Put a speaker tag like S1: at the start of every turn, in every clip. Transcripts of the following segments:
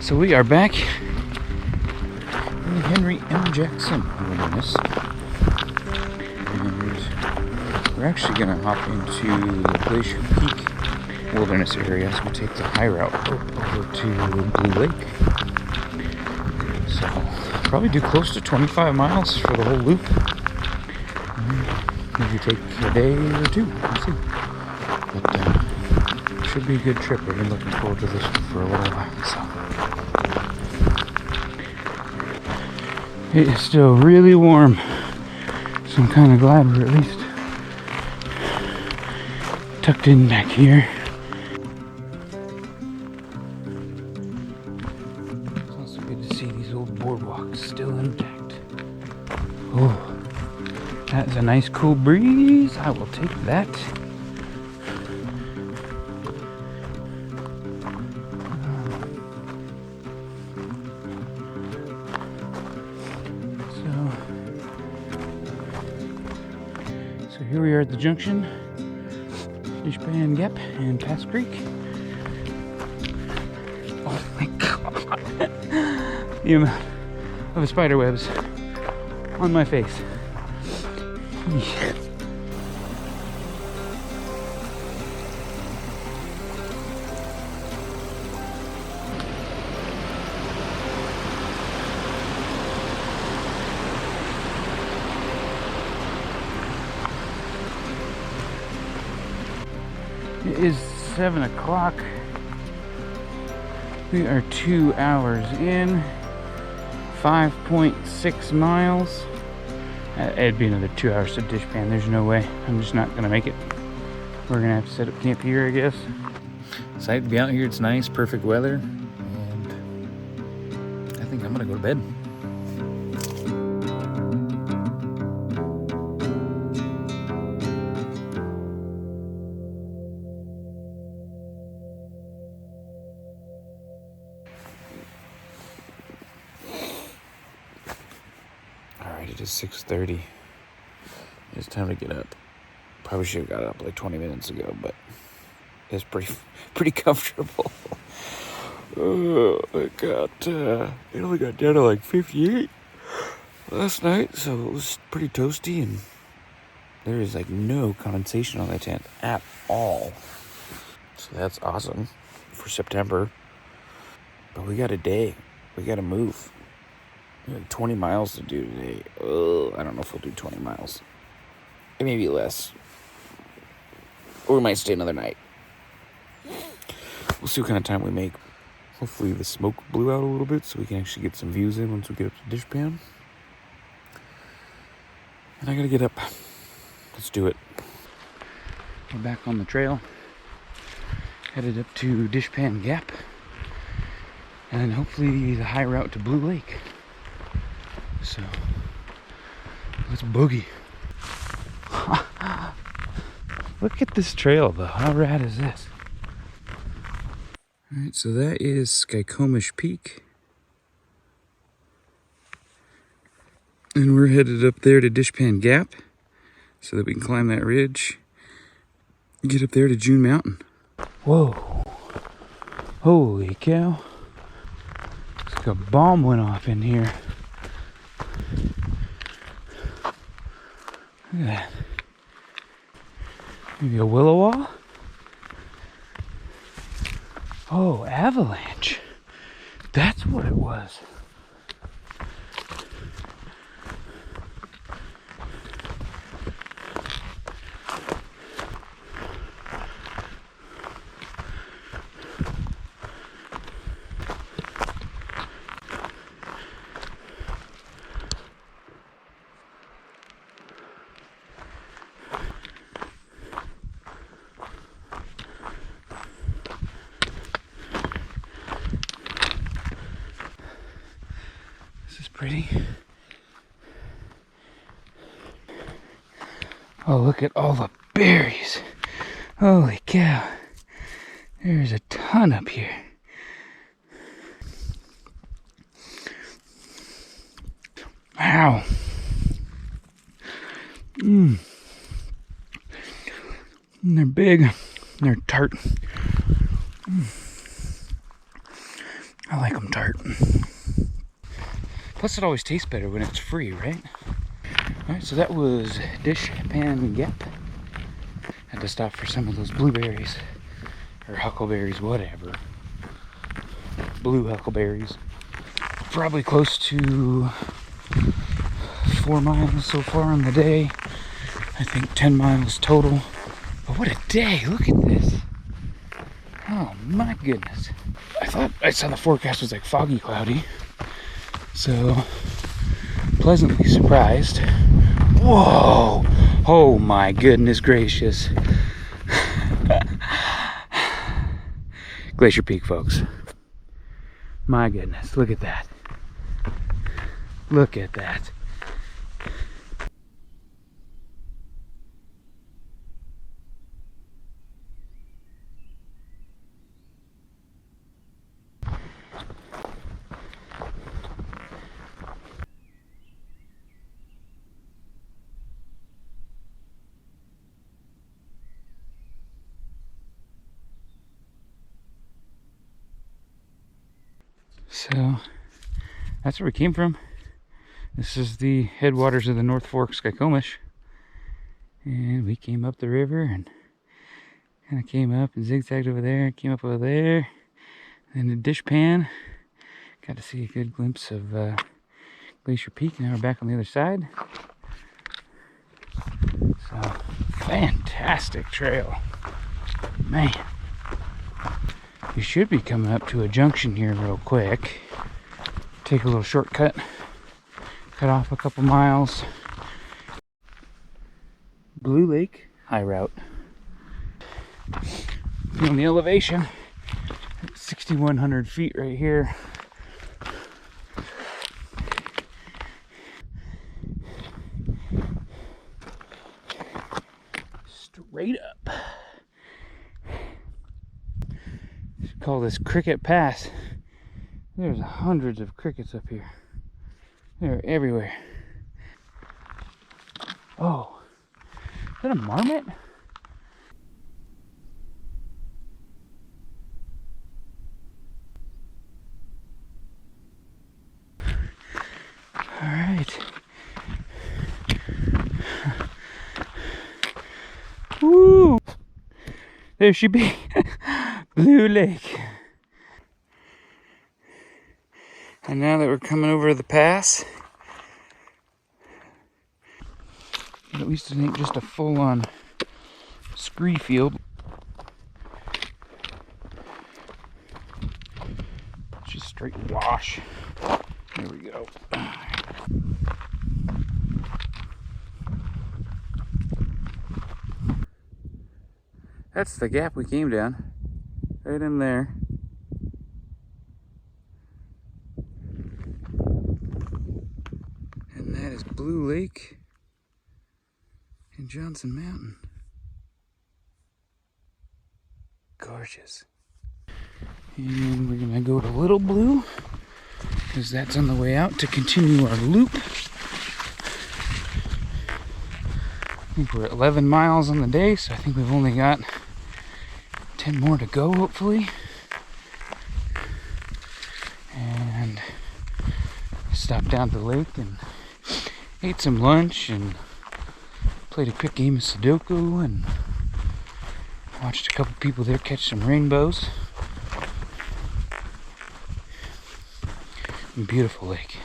S1: So we are back in the Henry M. Jackson Wilderness, and we're actually going to hop into the Glacier Peak Wilderness area as we take the high route over to Blue Lake. So probably do close to 25 miles for the whole loop. Maybe take a day or two, we'll see. But should be a good trip. We've been looking forward to this one for a little while. So it is still really warm, so I'm kind of glad we're at least tucked in back here. It's also good to see these old boardwalks still intact. Oh, that's a nice cool breeze. I will take that. So here we are at the junction, Dishpan Gap and Pass Creek. Oh my god! The amount of spider webs on my face. Yeah. It is 7 o'clock. We are 2 hours in, 5.6 miles. It'd be another 2 hours to Dishpan. There's no way. I'm just not gonna make it. We're gonna have to set up camp here, I guess. Excited to be out here. It's nice, perfect weather, and I think I'm gonna go to bed. It is 6:30. It's time to get up. Probably should have got up like 20 minutes ago, but it's pretty comfortable. It only got down to like 58 last night, so it was pretty toasty, and there is like no condensation on the tent at all. So that's awesome for September. But we got a day. We got to move. We have 20 miles to do today. I don't know if we'll do 20 miles. It may be less. Or we might stay another night. We'll see what kind of time we make. Hopefully the smoke blew out a little bit so we can actually get some views in once we get up to Dishpan. And I gotta get up. Let's do it. We're back on the trail. Headed up to Dishpan Gap. And then hopefully the high route to Blue Lake. So, let's boogie. Look at this trail though. How rad is this? Alright, so that is Skykomish Peak. And we're headed up there to Dishpan Gap so that we can climb that ridge and get up there to June Mountain. Whoa. Holy cow. Looks like a bomb went off in here. Look at that. Maybe a willow wall? Oh, avalanche. That's what it was. Pretty. Oh, look at all the berries. Holy cow. There's a ton up here. Wow. And they're big. They're tart. I like them tart. Plus it always tastes better when it's free, right? Alright, so that was Dishpan Gap. Had to stop for some of those blueberries. Or huckleberries, whatever. Blue huckleberries. Probably close to 4 miles so far on the day. I think 10 miles total. But what a day! Look at this. Oh my goodness. I thought I saw the forecast was like foggy cloudy. So pleasantly surprised. Whoa! Oh my goodness gracious. Glacier Peak, folks. My goodness, look at that. Look at that. So that's where we came from. This is the headwaters of the North Fork Skykomish. And we came up the river and kind of came up and zigzagged over there, came up over there. And the Dishpan. Got to see a good glimpse of Glacier Peak. Now we're back on the other side. So, fantastic trail. Man. We should be coming up to a junction here real quick. Take a little shortcut. Cut off a couple miles. Blue Lake high route. Feeling the elevation. 6,100 feet right here. Straight up. Call this Cricket Pass. There's hundreds of crickets up here. They're everywhere. Oh, is that a marmot? All right. Woo! There she be. Blue Lake. And now that we're coming over the pass, at least it ain't just a full-on scree field. It's just straight wash. There we go. That's the gap we came down. Right in there. And that is Blue Lake and Johnson Mountain. Gorgeous. And we're gonna go to Little Blue, because that's on the way out to continue our loop. I think we're at 11 miles on the day, so I think we've only got 10 more to go, hopefully. And stopped down to the lake and ate some lunch and played a quick game of Sudoku and watched a couple people there catch some rainbows. Beautiful lake.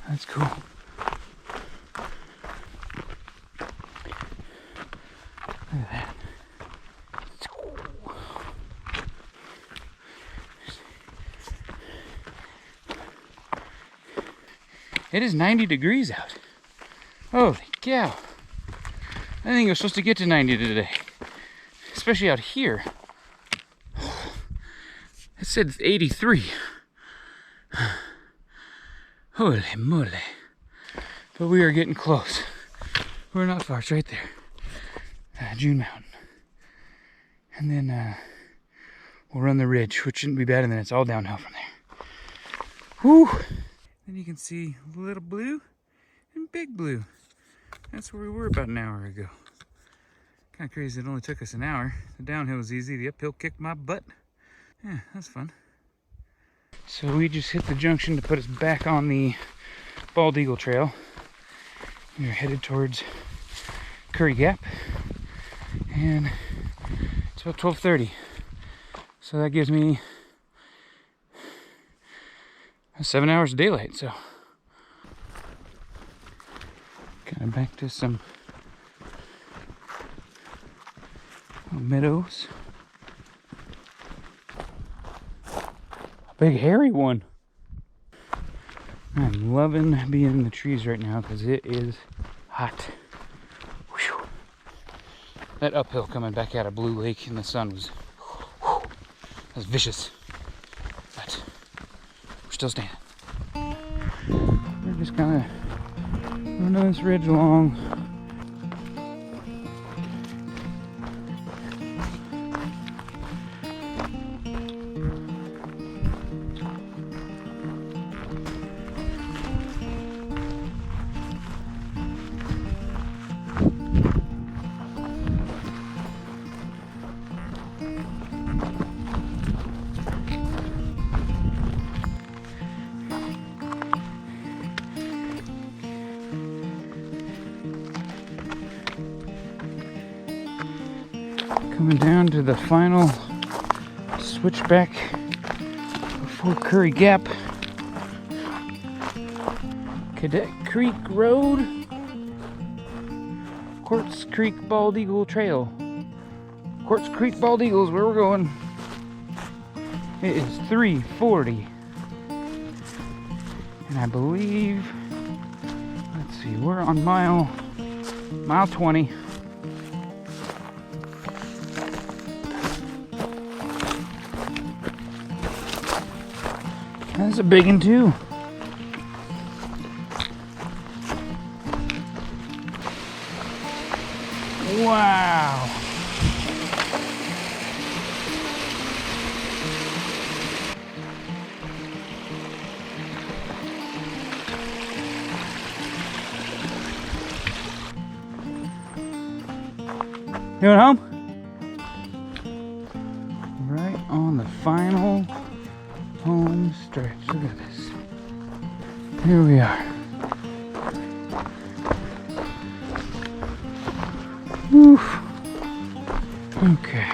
S1: That's cool. Look at that. It is 90 degrees out. Holy cow. I think we're supposed to get to 90 today. Especially out here. It said 83. Holy moly. But we are getting close. We're not far. It's right there. June Mountain. And then we'll run the ridge, which shouldn't be bad, and then it's all downhill from there. Whew! Then you can see Little Blue and Big Blue. That's where we were about an hour ago. Kind of crazy it only took us an hour. The downhill was easy, the uphill kicked my butt. Yeah, that's fun. So we just hit the junction to put us back on the Bald Eagle Trail. We're headed towards Curry Gap, and it's about 12:30. So that gives me 7 hours of daylight. So kind of back to some meadows. A big hairy one. I'm loving being in the trees right now because it is hot. Whew. That uphill coming back out of Blue Lake in the sun was, vicious. But we're still standing. We're just kind of running this ridge along. Coming down to the final switchback before Curry Gap. Cadet Creek Road, Quartz Creek Bald Eagle Trail. Quartz Creek Bald Eagle is where we're going. It is 3:40. And I believe, let's see, we're on mile 20. That's a big one too. Wow. You going home? Right on the final home stretch. Look at this. Here we are. Woof. Okay.